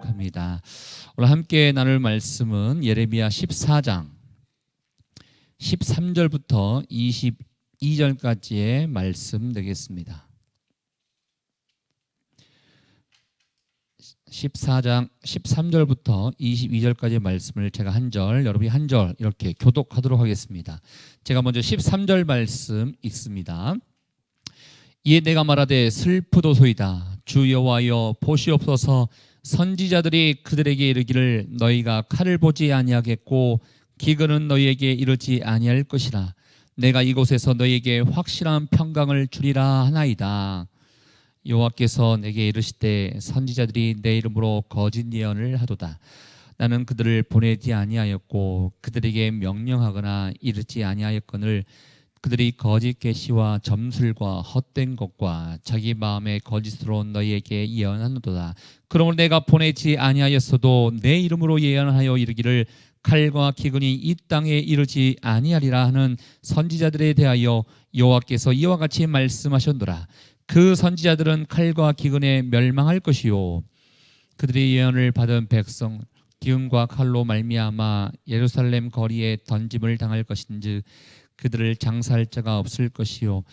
합니다. 오늘 함께 나눌 말씀은 예레미야 14장 13절부터 22절까지의 말씀 되겠습니다. 14장 13절부터 22절까지의 말씀을 제가 한 절, 여러분이 한 절 이렇게 교독하도록 하겠습니다. 제가 먼저 13절 말씀 읽습니다. 이에 내가 말하되 슬프도소이다. 주 여호와여 보시옵소서. 선지자들이 그들에게 이르기를 너희가 칼을 보지 아니하겠고 기근은 너희에게 이르지 아니할 것이라. 내가 이곳에서 너희에게 확실한 평강을 주리라 하나이다. 여호와께서 내게 이르시되 선지자들이 내 이름으로 거짓 예언을 하도다. 나는 그들을 보내지 아니하였고 그들에게 명령하거나 이르지 아니하였거늘 그들이 거짓 계시와 점술과 헛된 것과 자기 마음의 거짓으로 너희에게 예언하노도다. 그러므로 내가 보내지 아니하였어도 내 이름으로 예언하여 이르기를 칼과 기근이 이 땅에 이르지 아니하리라 하는 선지자들에 대하여 여호와께서 이와 같이 말씀하셨노라. 그 선지자들은 칼과 기근에 멸망할 것이요 그들의 예언을 받은 백성 기근과 칼로 말미암아 예루살렘 거리에 던짐을 당할 것인즉 그들을 장사할 자가 없을 것이요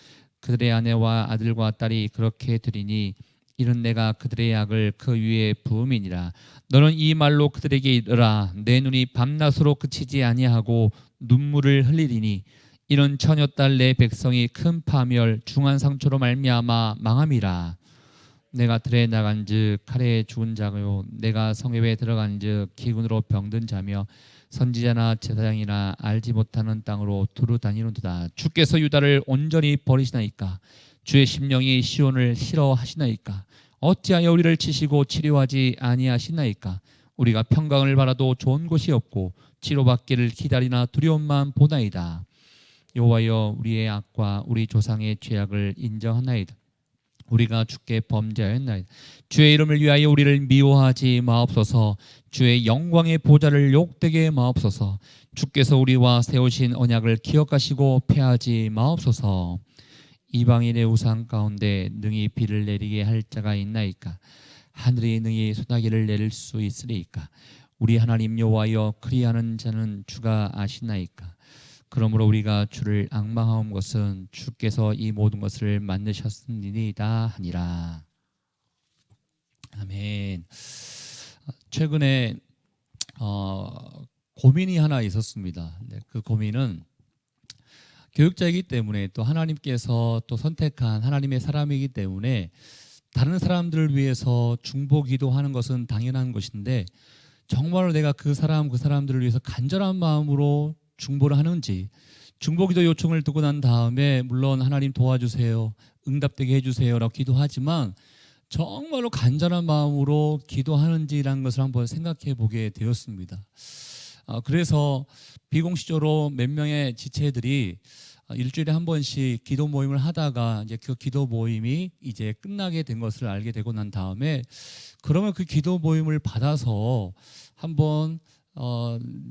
그들의 아내와 아들과 딸이 그렇게 되리니 이는 내가 그들의 약을 그 위에 부음이니라. 너는 이 말로 그들에게 이르라. 내 눈이 밤낮으로 그치지 아니하고 눈물을 흘리리니 이는 처녀딸 내 백성이 큰 파멸 중한 상처로 말미암아 망함이라. 내가 들에 나간즉 칼에 죽은 자요 내가 성읍에 들어간즉 기근으로 병든 자며 선지자나 제사장이나 알지 못하는 땅으로 두루 다니는도다. 주께서 유다를 온전히 버리시나이까? 주의 심령이 시온을 싫어하시나이까? 어찌하여 우리를 치시고 치료하지 아니하시나이까? 우리가 평강을 바라도 좋은 곳이 없고 치료받기를 기다리나 두려움만 보나이다. 여호와여 우리의 악과 우리 조상의 죄악을 인정하나이다. 우리가 주께 범죄하였나이다. 주의 이름을 위하여 우리를 미워하지 마옵소서. 주의 영광의 보좌를 욕되게 마옵소서. 주께서 우리와 세우신 언약을 기억하시고 패하지 마옵소서. 이방인의 우상 가운데 능히 비를 내리게 할 자가 있나이까? 하늘이 능히 소나기를 내릴 수 있으리이까? 우리 하나님 여호와여 그리하는 자는 주가 아시나이까? 그러므로 우리가 주를 앙망하온 것은 주께서 이 모든 것을 만드셨음이니이다 하니라. 아멘. 최근에 고민이 하나 있었습니다. 그 고민은 교육자이기 때문에 또 하나님께서 또 선택한 하나님의 사람이기 때문에 다른 사람들을 위해서 중보기도하는 것은 당연한 것인데 정말로 내가 그 사람들을 위해서 간절한 마음으로 중보를 하는지, 중보기도 요청을 듣고 난 다음에 물론 하나님 도와주세요, 응답되게 해주세요라고 기도하지만 정말로 간절한 마음으로 기도하는지라는 것을 한번 생각해 보게 되었습니다. 그래서 비공식적으로 몇 명의 지체들이 일주일에 한 번씩 기도 모임을 하다가 이제 그 기도 모임이 이제 끝나게 된 것을 알게 되고 난 다음에 그러면 그 기도 모임을 받아서 한번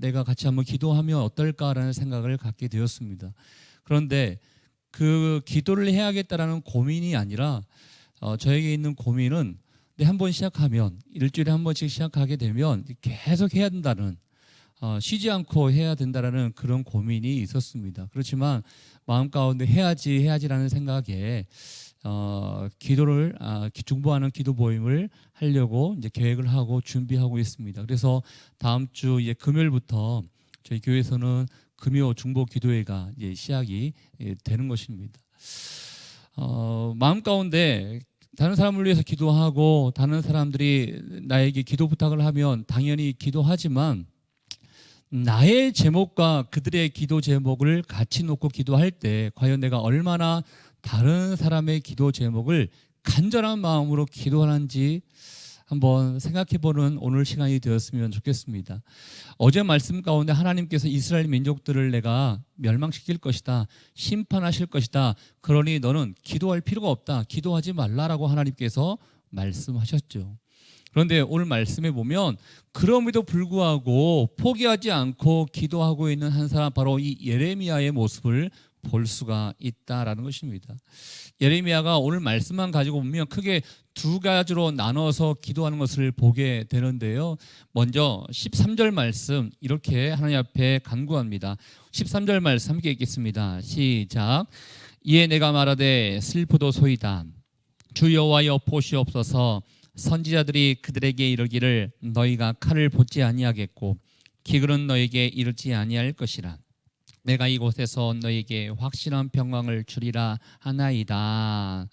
내가 같이 한번 기도하면 어떨까라는 생각을 갖게 되었습니다. 그런데 그 기도를 해야겠다라는 고민이 아니라 저에게 있는 고민은 한 번 시작하면 일주일에 한 번씩 시작하게 되면 계속 해야 된다는 쉬지 않고 해야 된다라는 그런 고민이 있었습니다. 그렇지만 마음 가운데 해야지라는 생각에 기도를 중보하는 기도 모임을 하려고 이제 계획을 하고 준비하고 있습니다. 그래서 다음 주 이제 금요일부터 저희 교회에서는 금요 중보 기도회가 이제 시작이 되는 것입니다. 마음 가운데 다른 사람을 위해서 기도하고 다른 사람들이 나에게 기도 부탁을 하면 당연히 기도하지만 나의 제목과 그들의 기도 제목을 같이 놓고 기도할 때 과연 내가 얼마나 다른 사람의 기도 제목을 간절한 마음으로 기도하는지 한번 생각해보는 오늘 시간이 되었으면 좋겠습니다. 어제 말씀 가운데 하나님께서 이스라엘 민족들을 내가 멸망시킬 것이다, 심판하실 것이다, 그러니 너는 기도할 필요가 없다, 기도하지 말라라고 하나님께서 말씀하셨죠. 그런데 오늘 말씀에 보면 그럼에도 불구하고 포기하지 않고 기도하고 있는 한 사람, 바로 이 예레미야의 모습을 볼 수가 있다라는 것입니다. 예레미야가 오늘 말씀만 가지고 보면 크게 두 가지로 나눠서 기도하는 것을 보게 되는데요. 먼저 13절 말씀 이렇게 하나님 앞에 간구합니다. 13절 말씀 함께 읽겠습니다. 시작. 이에 내가 말하되 슬프도소이다. 주 여호와여 보시옵소서. 선지자들이 그들에게 이르기를 너희가 칼을 보지 아니하겠고 기근은 너에게 이르지 아니할 것이라. 내가 이곳에서 너에게 확실한 평강을 주리라 하나이다.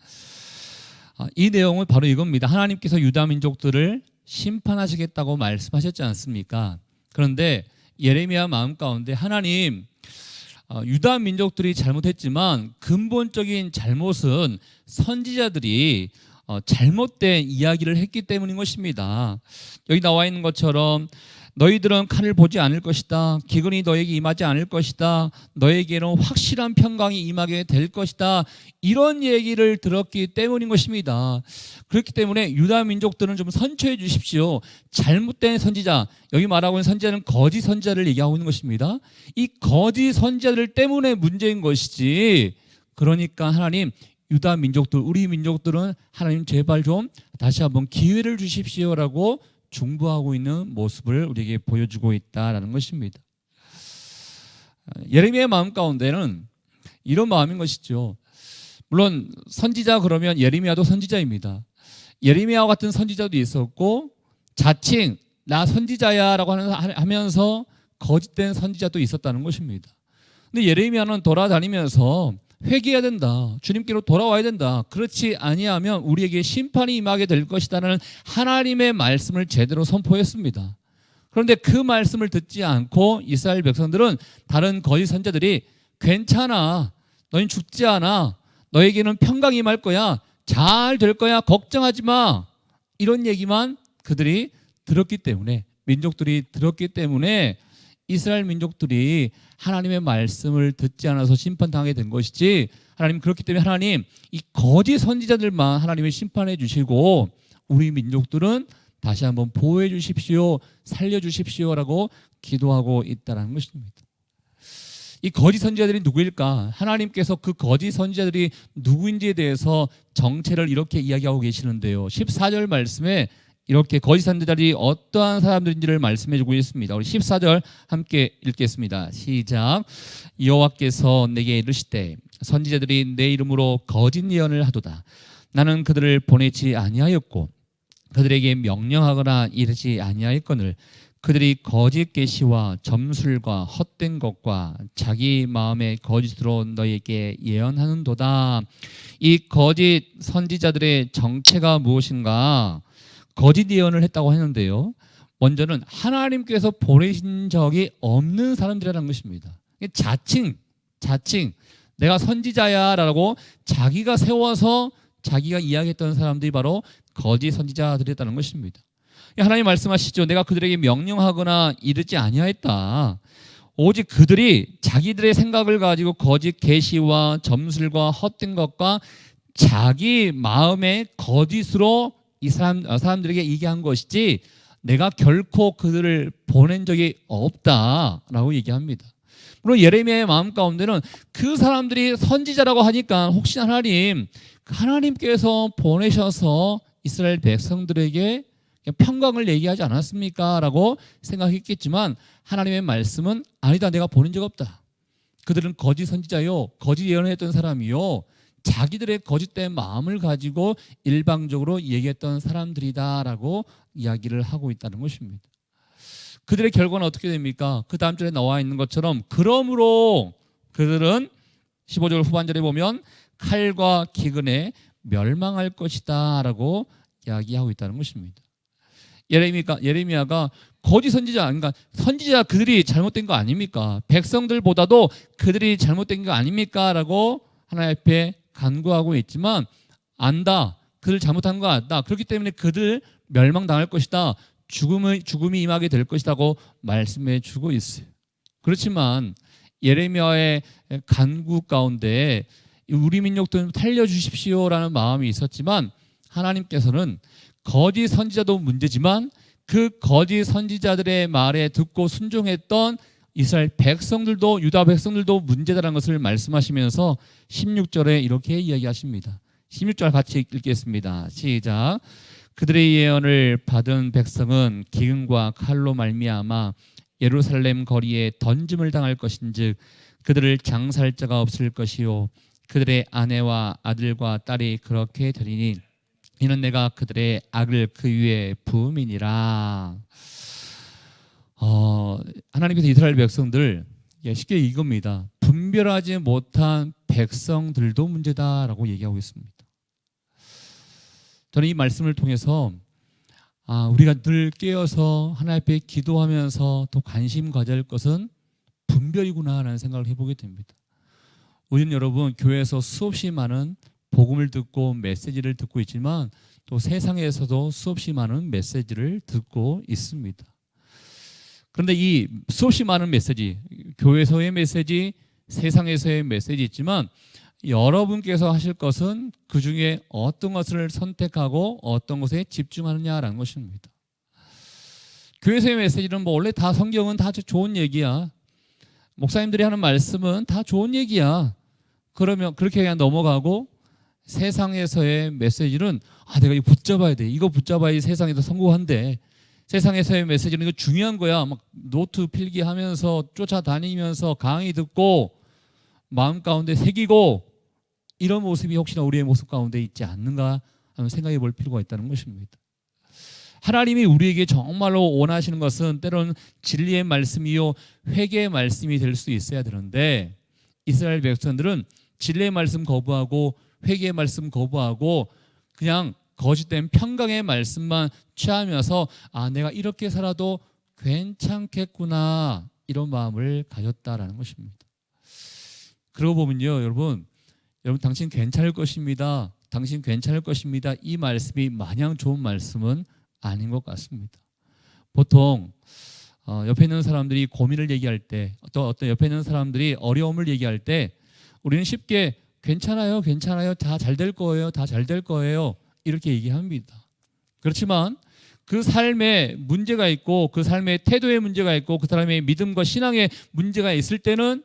이 내용은 바로 이겁니다. 하나님께서 유다 민족들을 심판하시겠다고 말씀하셨지 않습니까? 그런데 예레미야 마음 가운데 하나님, 유다 민족들이 잘못했지만 근본적인 잘못은 선지자들이 잘못된 이야기를 했기 때문인 것입니다. 여기 나와 있는 것처럼 너희들은 칼을 보지 않을 것이다. 기근이 너에게 임하지 않을 것이다. 너에게는 확실한 평강이 임하게 될 것이다. 이런 얘기를 들었기 때문인 것입니다. 그렇기 때문에 유다 민족들은 좀 선처해 주십시오. 잘못된 선지자, 여기 말하고 있는 선지자는 거짓 선지자를 얘기하고 있는 것입니다. 이 거짓 선지자들 때문에 문제인 것이지, 그러니까 하나님, 유다 민족들, 우리 민족들은 하나님 제발 좀 다시 한번 기회를 주십시오라고 중보하고 있는 모습을 우리에게 보여주고 있다는 것입니다. 예레미야의 마음 가운데는 이런 마음인 것이죠. 물론 선지자 그러면 예레미야도 선지자입니다. 예레미야와 같은 선지자도 있었고 자칭 나 선지자야 라고 하면서 거짓된 선지자도 있었다는 것입니다. 근데 예레미야는 돌아다니면서 회개해야 된다. 주님께로 돌아와야 된다. 그렇지 아니하면 우리에게 심판이 임하게 될 것이다라는 하나님의 말씀을 제대로 선포했습니다. 그런데 그 말씀을 듣지 않고 이스라엘 백성들은 다른 거짓 선지자들이 괜찮아. 너희는 죽지 않아. 너에게는 평강이 임할 거야. 잘 될 거야. 걱정하지 마. 이런 얘기만 그들이 들었기 때문에, 민족들이 들었기 때문에 이스라엘 민족들이 하나님의 말씀을 듣지 않아서 심판당하게 된 것이지, 하나님 그렇기 때문에 하나님 이 거짓 선지자들만 하나님이 심판해 주시고 우리 민족들은 다시 한번 보호해 주십시오, 살려 주십시오라고 기도하고 있다는 것입니다. 이 거짓 선지자들이 누구일까? 하나님께서 그 거짓 선지자들이 누구인지에 대해서 정체를 이렇게 이야기하고 계시는데요. 14절 말씀에 이렇게 거짓 선지자들이 어떠한 사람들인지를 말씀해 주고 있습니다. 우리 14절 함께 읽겠습니다. 시작. 여호와께서 내게 이르시되 선지자들이 내 이름으로 거짓 예언을 하도다. 나는 그들을 보내지 아니하였고 그들에게 명령하거나 이르지 아니하였거늘 그들이 거짓 계시와 점술과 헛된 것과 자기 마음의 거짓으로 너에게 예언하는도다. 이 거짓 선지자들의 정체가 무엇인가? 거짓 예언을 했다고 하는데요. 먼저는 하나님께서 보내신 적이 없는 사람들이라는 것입니다. 자칭 내가 선지자야 라고 자기가 세워서 자기가 이야기했던 사람들이 바로 거짓 선지자들이었다는 것입니다. 하나님 말씀하시죠. 내가 그들에게 명령하거나 이르지 아니하였다. 오직 그들이 자기들의 생각을 가지고 거짓 계시와 점술과 헛된 것과 자기 마음의 거짓으로 이 사람들에게 얘기한 것이지 내가 결코 그들을 보낸 적이 없다라고 얘기합니다. 물론 예레미야의 마음 가운데는 그 사람들이 선지자라고 하니까 혹시 하나님께서 보내셔서 이스라엘 백성들에게 평강을 얘기하지 않았습니까? 라고 생각했겠지만 하나님의 말씀은 아니다. 내가 보낸 적 없다. 그들은 거짓 선지자요, 거짓 예언을 했던 사람이요, 자기들의 거짓된 마음을 가지고 일방적으로 얘기했던 사람들이다라고 이야기를 하고 있다는 것입니다. 그들의 결과는 어떻게 됩니까? 그 다음 절에 나와 있는 것처럼 그러므로 그들은 15절 후반절에 보면 칼과 기근에 멸망할 것이다 라고 이야기하고 있다는 것입니다. 예레미야가 거짓 선지자, 그러니까 선지자 그들이 잘못된 거 아닙니까? 백성들보다도 그들이 잘못된 거 아닙니까? 라고 하나님 앞에 간구하고 있지만 안다. 그들 잘못한 거 안다. 그렇기 때문에 그들 멸망당할 것이다. 죽음이 임하게 될 것이라고 말씀해 주고 있어요. 그렇지만 예레미야의 간구 가운데 우리 민족들은 살려주십시오라는 마음이 있었지만 하나님께서는 거짓 선지자도 문제지만 그 거짓 선지자들의 말에 듣고 순종했던 이스라엘 백성들도, 유다 백성들도 문제다라는 것을 말씀하시면서 16절에 이렇게 이야기하십니다. 16절 같이 읽겠습니다. 시작. 그들의 예언을 받은 백성은 기근과 칼로 말미암아 예루살렘 거리에 던짐을 당할 것인즉 그들을 장사할 자가 없을 것이요 그들의 아내와 아들과 딸이 그렇게 되리니 이는 내가 그들의 악을 그 위에 부음이니라. 하나님께서 이스라엘 백성들 쉽게 이겁니다. 분별하지 못한 백성들도 문제다라고 얘기하고 있습니다. 저는 이 말씀을 통해서 우리가 늘 깨어서 하나님 앞에 기도하면서 더 관심 가져야 할 것은 분별이구나라는 생각을 해보게 됩니다. 우리는 여러분 교회에서 수없이 많은 복음을 듣고 메시지를 듣고 있지만 또 세상에서도 수없이 많은 메시지를 듣고 있습니다. 그런데 이 수없이 많은 메시지, 교회에서의 메시지, 세상에서의 메시지 있지만 여러분께서 하실 것은 그 중에 어떤 것을 선택하고 어떤 것에 집중하느냐라는 것입니다. 교회에서의 메시지는 원래 다 성경은 다 좋은 얘기야. 목사님들이 하는 말씀은 다 좋은 얘기야. 그러면 그렇게 그냥 넘어가고 세상에서의 메시지는 내가 이거 붙잡아야 돼. 이거 붙잡아야 세상에서 성공한대. 세상에서의 메시지는 이거 중요한 거야. 막 노트 필기하면서 쫓아다니면서 강의 듣고 마음 가운데 새기고 이런 모습이 혹시나 우리의 모습 가운데 있지 않는가 하는 생각해 볼 필요가 있다는 것입니다. 하나님이 우리에게 정말로 원하시는 것은 때로는 진리의 말씀이요 회개의 말씀이 될 수 있어야 되는데 이스라엘 백성들은 진리의 말씀 거부하고 회개의 말씀 거부하고 그냥 거짓된 평강의 말씀만 취하면서 내가 이렇게 살아도 괜찮겠구나 이런 마음을 가졌다라는 것입니다. 그러고 보면요 여러분 당신 괜찮을 것입니다. 당신 괜찮을 것입니다. 이 말씀이 마냥 좋은 말씀은 아닌 것 같습니다. 보통 옆에 있는 사람들이 고민을 얘기할 때 또 어떤 옆에 있는 사람들이 어려움을 얘기할 때 우리는 쉽게 괜찮아요 다 잘 될 거예요 다 잘 될 거예요 이렇게 얘기합니다. 그렇지만 그 삶에 문제가 있고 그 삶의 태도에 문제가 있고 그 사람의 믿음과 신앙에 문제가 있을 때는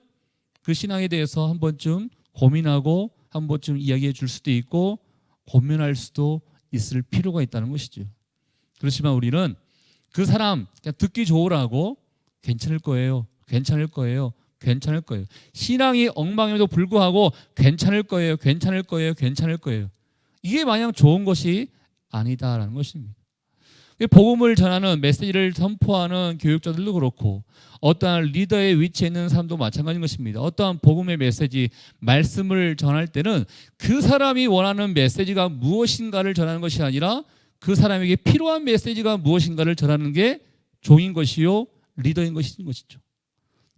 그 신앙에 대해서 한 번쯤 고민하고 한 번쯤 이야기해 줄 수도 있고 고민할 수도 있을 필요가 있다는 것이죠. 그렇지만 우리는 그 사람 그냥 듣기 좋으라고 괜찮을 거예요 신앙이 엉망임에도 불구하고 괜찮을 거예요 이게 마냥 좋은 것이 아니다라는 것입니다. 복음을 전하는 메시지를 선포하는 교육자들도 그렇고 어떠한 리더의 위치에 있는 사람도 마찬가지인 것입니다. 어떠한 복음의 메시지, 말씀을 전할 때는 그 사람이 원하는 메시지가 무엇인가를 전하는 것이 아니라 그 사람에게 필요한 메시지가 무엇인가를 전하는 게 종인 것이요 리더인 것이죠.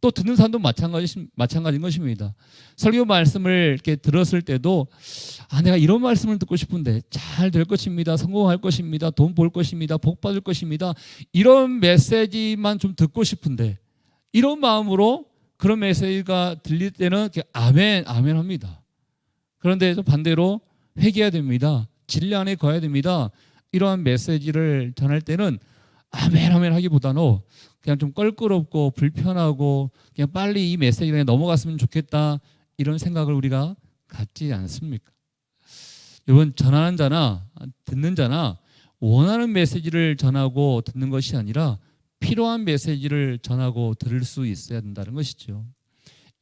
또 듣는 사람도 마찬가지인 것입니다. 설교 말씀을 이렇게 들었을 때도 내가 이런 말씀을 듣고 싶은데 잘 될 것입니다. 성공할 것입니다. 돈 벌 것입니다. 복 받을 것입니다. 이런 메시지만 좀 듣고 싶은데 이런 마음으로 그런 메시지가 들릴 때는 아멘 합니다. 그런데 또 반대로 회개해야 됩니다. 진리 안에 거해야 됩니다. 이러한 메시지를 전할 때는 아멘 하기보다는 그냥 좀 껄끄럽고 불편하고 그냥 빨리 이 메시지가 넘어갔으면 좋겠다 이런 생각을 우리가 갖지 않습니까? 여러분 전하는 자나 듣는 자나 원하는 메시지를 전하고 듣는 것이 아니라 필요한 메시지를 전하고 들을 수 있어야 된다는 것이죠.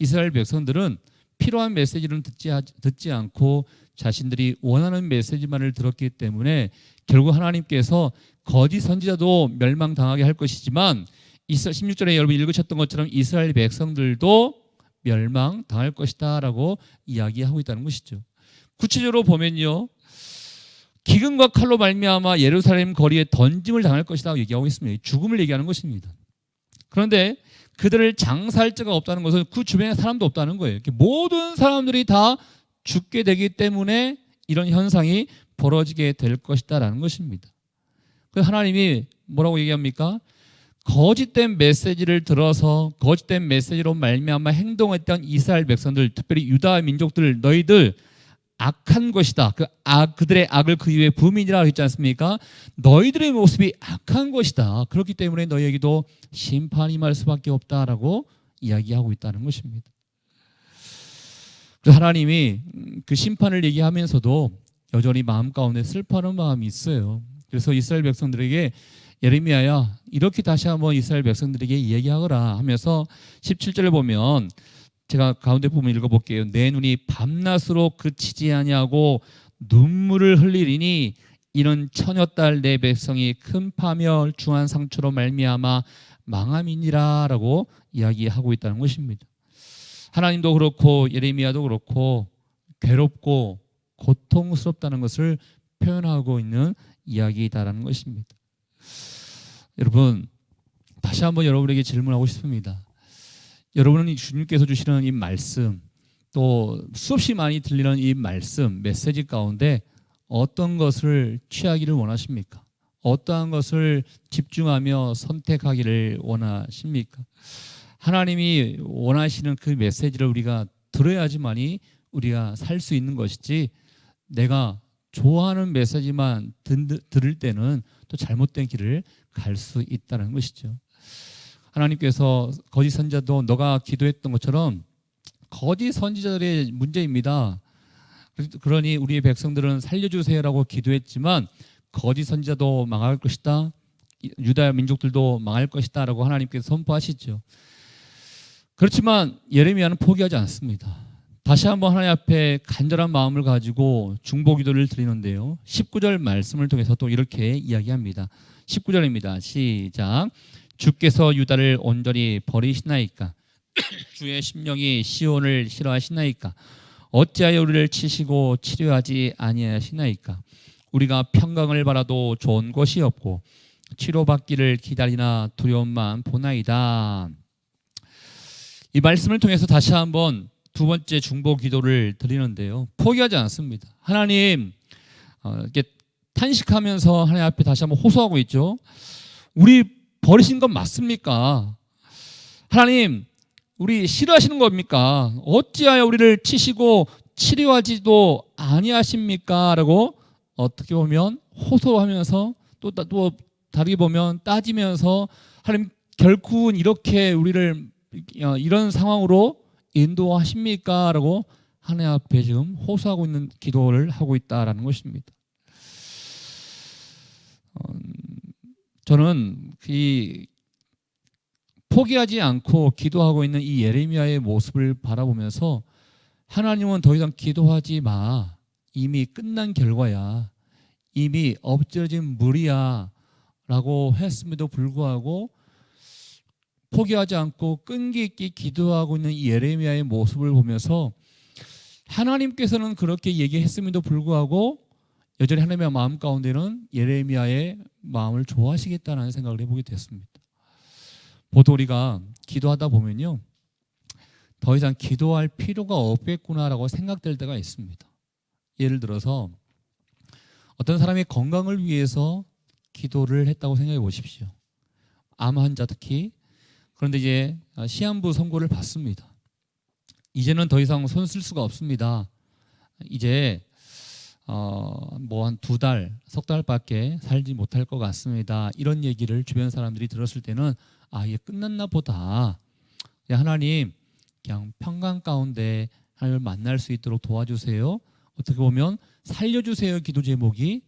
이스라엘 백성들은 필요한 메시지는 듣지 않고 자신들이 원하는 메시지만을 들었기 때문에 결국 하나님께서 거짓 선지자도 멸망당하게 할 것이지만 16절에 여러분 읽으셨던 것처럼 이스라엘 백성들도 멸망당할 것이다 라고 이야기하고 있다는 것이죠. 구체적으로 보면요 기근과 칼로 말미암아 예루살렘 거리에 던짐을 당할 것이라고 얘기하고 있습니다. 죽음을 얘기하는 것입니다. 그런데 그들을 장사할 자가 없다는 것은 그 주변에 사람도 없다는 거예요. 모든 사람들이 다 죽게 되기 때문에 이런 현상이 벌어지게 될 것이다 라는 것입니다. 그래서 하나님이 뭐라고 얘기합니까? 거짓된 메시지를 들어서 거짓된 메시지로 말미암아 행동했던 이스라엘 백성들, 특별히 유다 민족들, 너희들 악한 것이다. 그들의 악을 그 위에 부음이니라 했지 않습니까? 너희들의 모습이 악한 것이다. 그렇기 때문에 너희에게도 심판이 임할 수밖에 없다라고 이야기하고 있다는 것입니다. 그래서 하나님이 그 심판을 얘기하면서도 여전히 마음 가운데 슬퍼하는 마음이 있어요. 그래서 이스라엘 백성들에게 예레미야야 이렇게 다시 한번 이스라엘 백성들에게 이야기하거라 하면서 17절을 보면 제가 가운데 부분 읽어볼게요. 내 눈이 밤낮으로 그치지 아니하고 눈물을 흘리리니 이는 처녀딸 내 백성이 큰 파멸 중한 상처로 말미암아 망함이니라 라고 이야기하고 있다는 것입니다. 하나님도 그렇고 예레미야도 그렇고 괴롭고 고통스럽다는 것을 표현하고 있는 이야기다라는 것입니다. 여러분, 다시 한번 여러분에게 질문하고 싶습니다. 여러분은 주님께서 주시는 이 말씀, 또 수없이 많이 들리는 이 말씀, 메시지 가운데 어떤 것을 취하기를 원하십니까? 어떠한 것을 집중하며 선택하기를 원하십니까? 하나님이 원하시는 그 메시지를 우리가 들어야지만이 우리가 살 수 있는 것이지, 내가 좋아하는 메시지만 들을 때는 또 잘못된 길을 갈 수 있다는 것이죠. 하나님께서 거짓 선지자도 너가 기도했던 것처럼 거짓 선지자들의 문제입니다. 그러니 우리의 백성들은 살려주세요라고 기도했지만 거짓 선지자도 망할 것이다, 유다 민족들도 망할 것이다 라고 하나님께서 선포하시죠. 그렇지만 예레미야는 포기하지 않습니다. 다시 한번 하나님 앞에 간절한 마음을 가지고 중보기도를 드리는데요, 19절 말씀을 통해서 또 이렇게 이야기합니다. 19절입니다. 시작. 주께서 유다를 온전히 버리시나이까? 주의 심령이 시온을 싫어하시나이까? 어찌하여 우리를 치시고 치료하지 아니하시나이까? 우리가 평강을 바라도 좋은 것이 없고 치료받기를 기다리나 두려움만 보나이다. 이 말씀을 통해서 다시 한번 두 번째 중보 기도를 드리는데요, 포기하지 않습니다. 하나님, 이렇게 탄식하면서 하나님 앞에 다시 한번 호소하고 있죠. 우리 버리신 건 맞습니까? 하나님, 우리 싫어하시는 겁니까? 어찌하여 우리를 치시고 치료하지도 아니하십니까? 라고 어떻게 보면 호소하면서 또 다르게 보면 따지면서, 하나님 결국은 이렇게 우리를 이런 상황으로 인도하십니까? 라고 하나님 앞에 지금 호소하고 있는 기도를 하고 있다라는 것입니다. 저는 이 포기하지 않고 기도하고 있는 이 예레미야의 모습을 바라보면서, 하나님은 더 이상 기도하지 마, 이미 끝난 결과야, 이미 엎질러진 물이야 라고 했음에도 불구하고 포기하지 않고 끈기 있게 기도하고 있는 이 예레미야의 모습을 보면서, 하나님께서는 그렇게 얘기했음에도 불구하고 여전히 하나님의 마음 가운데는 예레미야의 마음을 좋아하시겠다는 생각을 해보게 됐습니다. 보통 우리가 기도하다 보면요, 더 이상 기도할 필요가 없겠구나라고 생각될 때가 있습니다. 예를 들어서 어떤 사람의 건강을 위해서 기도를 했다고 생각해 보십시오. 암 환자 특히. 그런데 이제 시한부 선고를 받습니다. 이제는 더 이상 손 쓸 수가 없습니다. 이제 뭐 한 2달, 석 달밖에 살지 못할 것 같습니다. 이런 얘기를 주변 사람들이 들었을 때는 이게 끝났나 보다. 하나님, 그냥 평강 가운데 하나님을 만날 수 있도록 도와주세요. 어떻게 보면 살려주세요 기도 제목이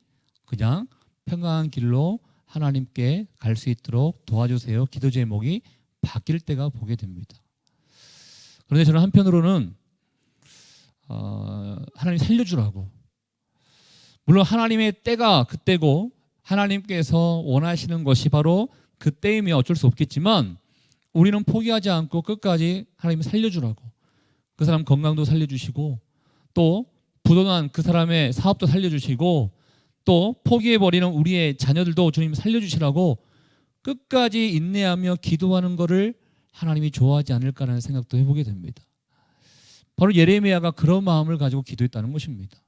그냥 평강한 길로 하나님께 갈 수 있도록 도와주세요 기도 제목이 바뀔 때가 보게 됩니다. 그런데 저는 한편으로는 하나님 살려주라고, 물론 하나님의 때가 그때고 하나님께서 원하시는 것이 바로 그때이면 어쩔 수 없겠지만, 우리는 포기하지 않고 끝까지 하나님이 살려주라고, 그 사람 건강도 살려주시고 또 부도난 그 사람의 사업도 살려주시고 또 포기해버리는 우리의 자녀들도 주님 살려주시라고 끝까지 인내하며 기도하는 것을 하나님이 좋아하지 않을까라는 생각도 해보게 됩니다. 바로 예레미야가 그런 마음을 가지고 기도했다는 것입니다.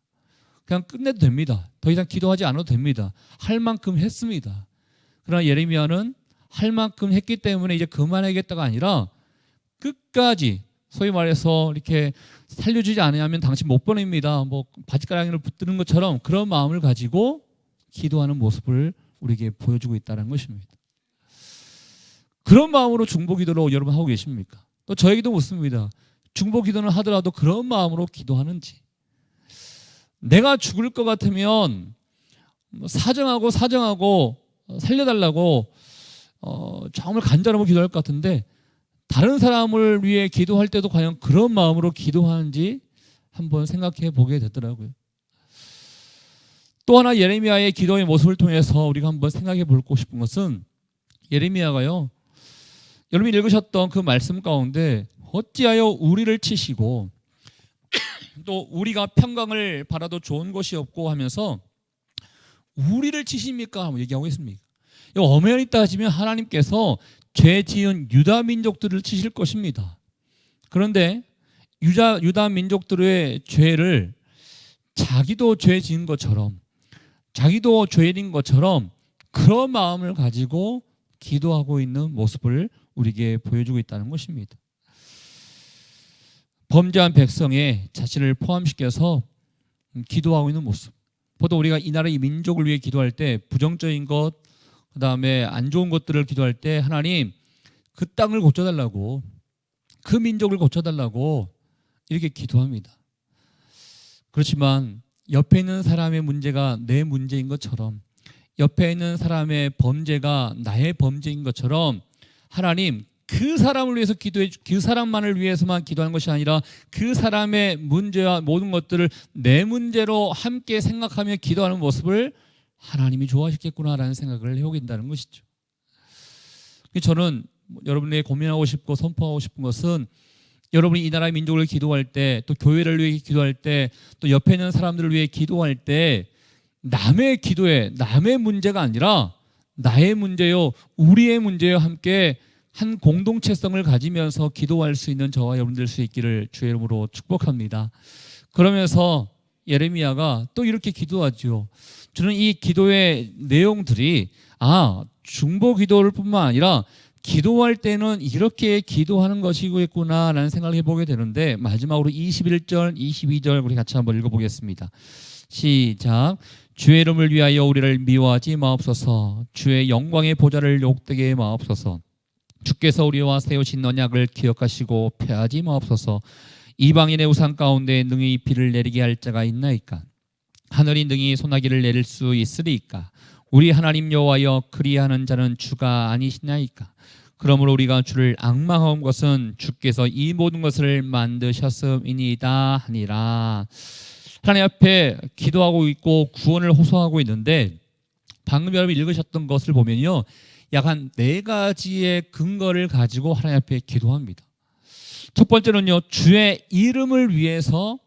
그냥 끝내도 됩니다. 더 이상 기도하지 않아도 됩니다. 할 만큼 했습니다. 그러나 예레미야는 할 만큼 했기 때문에 이제 그만하겠다가 아니라 끝까지, 소위 말해서 이렇게 살려주지 않으면 당신 못 보냅니다, 뭐 바지가랑이를 붙드는 것처럼 그런 마음을 가지고 기도하는 모습을 우리에게 보여주고 있다는 것입니다. 그런 마음으로 중보기도를 여러분 하고 계십니까? 또 저에게도 묻습니다. 중보기도는 하더라도 그런 마음으로 기도하는지. 내가 죽을 것 같으면 사정하고 살려달라고 정말 간절하고 기도할 것 같은데 다른 사람을 위해 기도할 때도 과연 그런 마음으로 기도하는지 한번 생각해 보게 되더라고요. 또 하나 예레미야의 기도의 모습을 통해서 우리가 한번 생각해 보고 싶은 것은 예레미야가요, 여러분이 읽으셨던 그 말씀 가운데 어찌하여 우리를 치시고 또 우리가 평강을 바라도 좋은 것이 없고 하면서 우리를 치십니까? 하고 얘기하고 있습니다. 엄연히 따지면 하나님께서 죄 지은 유다 민족들을 치실 것입니다. 그런데 유다 민족들의 죄를 자기도 죄 지은 것처럼 자기도 죄인인 것처럼 그런 마음을 가지고 기도하고 있는 모습을 우리에게 보여주고 있다는 것입니다. 범죄한 백성에 자신을 포함시켜서 기도하고 있는 모습. 보통 우리가 이 나라 이 민족을 위해 기도할 때 부정적인 것, 그 다음에 안 좋은 것들을 기도할 때 하나님 그 땅을 고쳐달라고, 그 민족을 고쳐달라고 이렇게 기도합니다. 그렇지만 옆에 있는 사람의 문제가 내 문제인 것처럼, 옆에 있는 사람의 범죄가 나의 범죄인 것처럼 하나님 그 사람을 위해서 기도해, 그 사람만을 위해서만 기도하는 것이 아니라 그 사람의 문제와 모든 것들을 내 문제로 함께 생각하며 기도하는 모습을 하나님이 좋아하시겠구나라는 생각을 해오게 된다는 것이죠. 저는 여러분에게 고민하고 싶고 선포하고 싶은 것은 여러분이 이 나라의 민족을 기도할 때, 또 교회를 위해 기도할 때, 또 옆에 있는 사람들을 위해 기도할 때 남의 기도에 남의 문제가 아니라 나의 문제요, 우리의 문제요 함께 한 공동체성을 가지면서 기도할 수 있는 저와 여러분들 수 있기를 주의 이름으로 축복합니다. 그러면서 예레미야가 또 이렇게 기도하죠. 저는 이 기도의 내용들이 중보 기도를 뿐만 아니라 기도할 때는 이렇게 기도하는 것이겠구나라는 생각을 해보게 되는데, 마지막으로 21절, 22절 우리 같이 한번 읽어보겠습니다. 시작. 주의 이름을 위하여 우리를 미워하지 마옵소서. 주의 영광의 보좌를 욕되게 마옵소서. 주께서 우리와 세우신 언약을 기억하시고 폐하지 마옵소서. 이방인의 우상 가운데 능히 비를 내리게 할 자가 있나이까? 하늘이 능히 소나기를 내릴 수 있으리이까? 우리 하나님 여호와여, 그리하는 자는 주가 아니시나이까? 그러므로 우리가 주를 앙망한 것은 주께서 이 모든 것을 만드셨음이니이다 하니라. 하나님 앞에 기도하고 있고 구원을 호소하고 있는데, 방금 여러분이 읽으셨던 것을 보면요, 약 한 4가지의 근거를 가지고 하나님 앞에 기도합니다. 첫 번째는요, 주의 이름을 위해서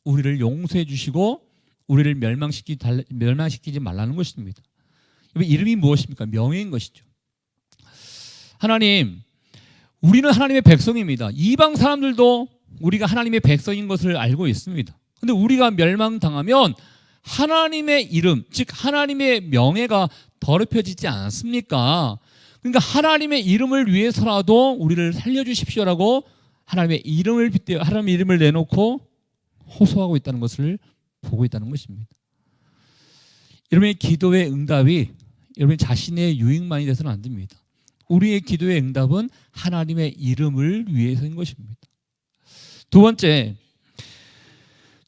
우리를 용서해 주시고 우리를 멸망시키지 말라는 것입니다. 이름이 무엇입니까? 명예인 것이죠. 하나님, 우리는 하나님의 백성입니다. 이방 사람들도 우리가 하나님의 백성인 것을 알고 있습니다. 그런데 우리가 멸망당하면 하나님의 이름, 즉 하나님의 명예가 더럽혀지지 않습니까? 그러니까 하나님의 이름을 위해서라도 우리를 살려주십시오라고 하나님의 이름을 내놓고 호소하고 있다는 것을 보고 있다는 것입니다. 여러분의 기도의 응답이 여러분 자신의 유익만이 돼서는 안 됩니다. 우리의 기도의 응답은 하나님의 이름을 위해서인 것입니다. 두 번째,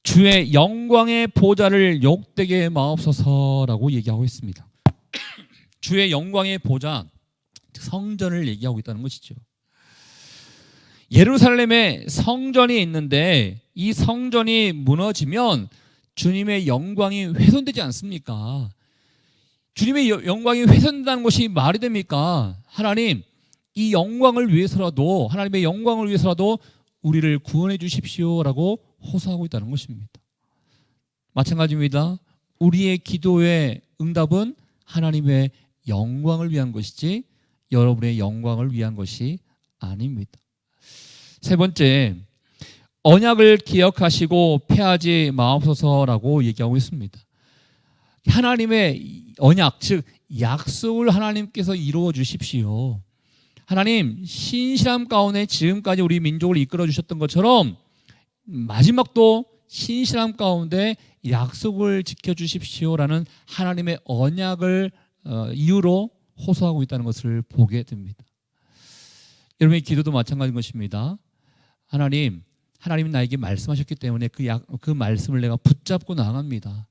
주의 영광의 보좌를 욕되게 마옵소서라고 얘기하고 있습니다. 주의 영광의 보좌, 성전을 얘기하고 있다는 것이죠. 예루살렘에 성전이 있는데 이 성전이 무너지면 주님의 영광이 훼손되지 않습니까? 주님의 영광이 훼손된다는 것이 말이 됩니까? 하나님, 이 영광을 위해서라도, 하나님의 영광을 위해서라도 우리를 구원해 주십시오라고 호소하고 있다는 것입니다. 마찬가지입니다. 우리의 기도의 응답은 하나님의 영광을 위한 것이지 여러분의 영광을 위한 것이 아닙니다. 세 번째, 언약을 기억하시고 폐하지 마옵소서라고 얘기하고 있습니다. 하나님의 언약, 즉 약속을 하나님께서 이루어 주십시오. 하나님, 신실함 가운데 지금까지 우리 민족을 이끌어 주셨던 것처럼 마지막도 신실함 가운데 약속을 지켜주십시오라는 하나님의 언약을 이유로 호소하고 있다는 것을 보게 됩니다. 여러분의 기도도 마찬가지인 것입니다. 하나님, 하나님이 나에게 말씀하셨기 때문에 그 말씀을 내가 붙잡고 나아갑니다.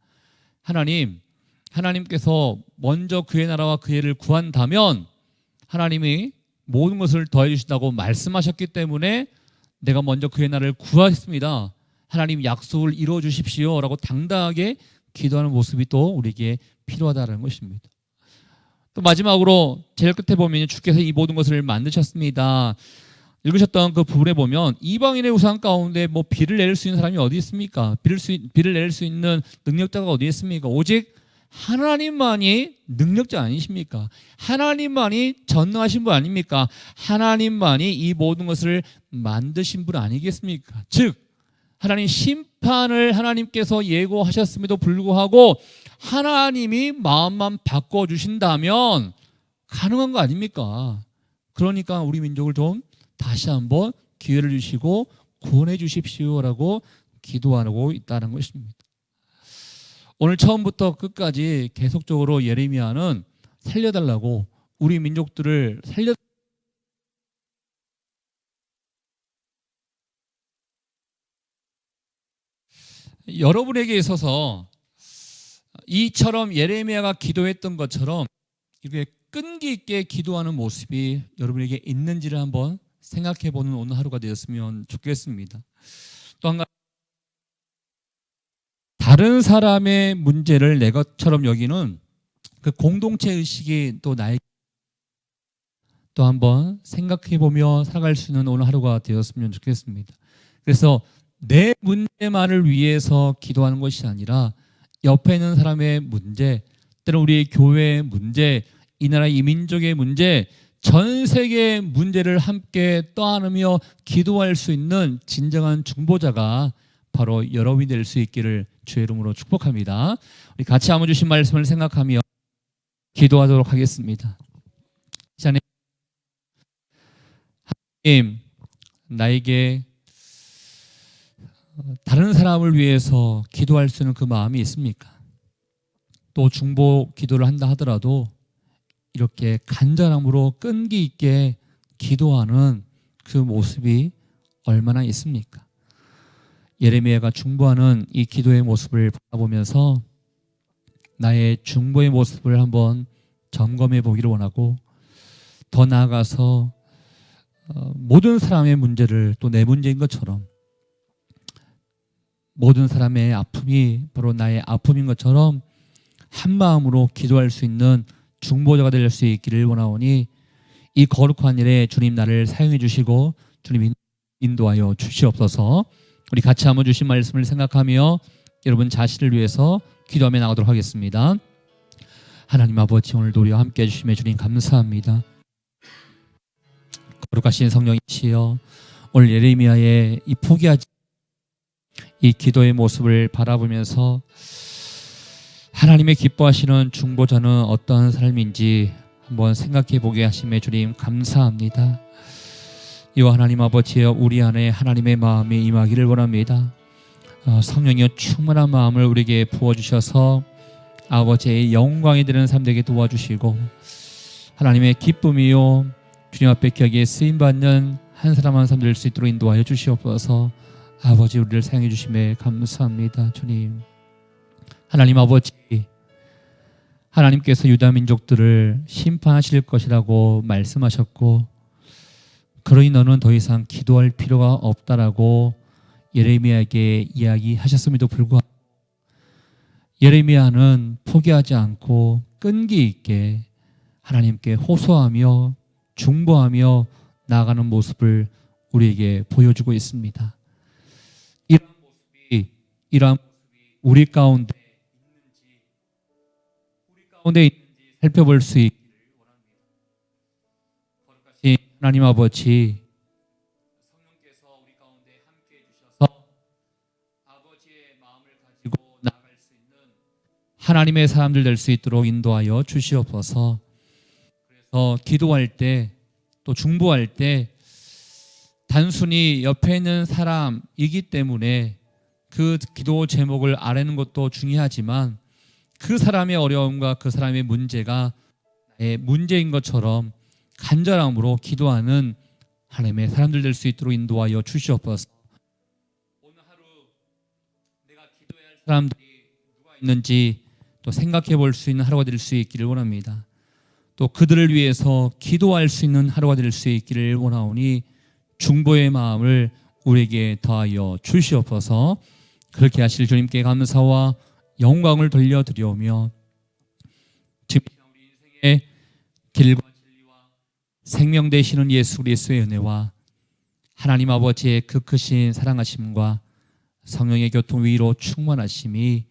하나님께서 먼저 그의 나라와 그의 일을 구한다면 하나님이 모든 것을 더해 주신다고 말씀하셨기 때문에 내가 먼저 그의 나라를 구하겠습니다. 하나님 약속을 이루어 주십시오 라고 당당하게 기도하는 모습이 또 우리에게 필요하다는 것입니다. 또 마지막으로 제일 끝에 보면 주께서 이 모든 것을 만드셨습니다. 읽으셨던 그 부분에 보면 이방인의 우상 가운데 뭐 비를 내릴 수 있는 사람이 어디 있습니까? 비를 내릴 수 있는 능력자가 어디 있습니까? 오직 하나님만이 능력자 아니십니까? 하나님만이 전능하신 분 아닙니까? 하나님만이 이 모든 것을 만드신 분 아니겠습니까? 즉 하나님 심판을 하나님께서 예고하셨음에도 불구하고 하나님이 마음만 바꿔주신다면 가능한 거 아닙니까? 그러니까 우리 민족을 좀 다시 한번 기회를 주시고 구원해 주십시오라고 기도하고 있다는 것입니다. 오늘 처음부터 끝까지 계속적으로 예레미야는 살려달라고 우리 민족들을 여러분에게 있어서 이처럼 예레미야가 기도했던 것처럼 이렇게 끈기 있게 기도하는 모습이 여러분에게 있는지를 한번 생각해 보는 오늘 하루가 되었으면 좋겠습니다. 또 한 가지, 다른 사람의 문제를 내 것처럼 여기는 그 공동체 의식이 또 나에게 또 한번 생각해 보며 살아갈 수 있는 오늘 하루가 되었으면 좋겠습니다. 그래서 내 문제만을 위해서 기도하는 것이 아니라 옆에 있는 사람의 문제, 때로 우리 교회의 문제, 이 나라 이 민족의 문제, 전 세계의 문제를 함께 떠안으며 기도할 수 있는 진정한 중보자가 바로 여러분이 될 수 있기를 주의 이름으로 축복합니다. 우리 같이 한번 주신 말씀을 생각하며 기도하도록 하겠습니다. 하나님, 나에게 다른 사람을 위해서 기도할 수 있는 그 마음이 있습니까? 또 중보 기도를 한다 하더라도 이렇게 간절함으로 끈기 있게 기도하는 그 모습이 얼마나 있습니까? 예레미야가 중보하는 이 기도의 모습을 바라보면서 나의 중보의 모습을 한번 점검해 보기를 원하고, 더 나아가서 모든 사람의 문제를 또 내 문제인 것처럼, 모든 사람의 아픔이 바로 나의 아픔인 것처럼 한 마음으로 기도할 수 있는 중보자가 될 수 있기를 원하오니, 이 거룩한 일에 주님 나를 사용해 주시고 주님 인도하여 주시옵소서. 우리 같이 한번 주신 말씀을 생각하며 여러분 자신을 위해서 기도하며 나가도록 하겠습니다. 하나님 아버지, 오늘도 우리와 함께 해주심에 주님 감사합니다. 거룩하신 성령이시여, 오늘 예레미야의 이 포기하지 이 기도의 모습을 바라보면서 하나님의 기뻐하시는 중보자는 어떠한 삶인지 한번 생각해 보게 하심에 주님 감사합니다. 이와 하나님 아버지여, 우리 안에 하나님의 마음이 임하기를 원합니다. 성령이여, 충만한 마음을 우리에게 부어주셔서 아버지의 영광이 되는 삶 되게 도와주시고, 하나님의 기쁨이요 주님 앞에 격에 쓰임받는 한 사람 한 사람 될 수 있도록 인도하여 주시옵소서. 아버지, 우리를 사용해 주심에 감사합니다. 주님, 하나님 아버지, 하나님께서 유다 민족들을 심판하실 것이라고 말씀하셨고, 그러니 너는 더 이상 기도할 필요가 없다라고 예레미야에게 이야기하셨음에도 불구하고 예레미야는 포기하지 않고 끈기 있게 하나님께 호소하며 중보하며 나아가는 모습을 우리에게 보여주고 있습니다. 이러한 모습이 우리 가운데 있는지 살펴볼 수 있기를 원합니다. 거룩하신 하나님 아버지, 성령께서 우리 가운데 함께 해주셔서 아버지의 마음을 가지고 나아갈 수 있는 하나님의 사람들 될 수 있도록 인도하여 주시옵소서. 그래서 기도할 때, 또 중보할 때 단순히 옆에 있는 사람이기 때문에 그 기도 제목을 아는 것도 중요하지만, 그 사람의 어려움과 그 사람의 문제가 나의 문제인 것처럼 간절함으로 기도하는 하나님의 사람들 될 수 있도록 인도하여 주시옵소서. 사람들이 누가 있는지 또 생각해 볼 수 있는 하루가 될 수 있기를 원합니다. 또 그들을 위해서 기도할 수 있는 하루가 될 수 있기를 원하오니 중보의 마음을 우리에게 더하여 주시옵소서. 그렇게 하실 주님께 감사와 영광을 돌려드리오며 지금 우리 인생의 길과 진리와 생명 되시는 예수 그리스도의 은혜와 하나님 아버지의 그 크신 사랑하심과 성령의 교통 위로 충만하심이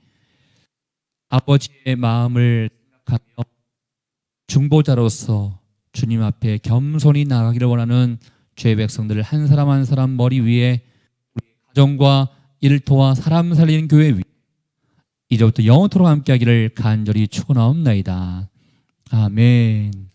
아버지의 마음을 생각하며 중보자로서 주님 앞에 겸손히 나가기를 원하는 죄의 백성들을 한 사람 한 사람 머리 위에 우리 가정과 일터와 사람 살리는 교회 위에 이제부터 영원토록 함께하기를 간절히 축원하옵나이다. 아멘.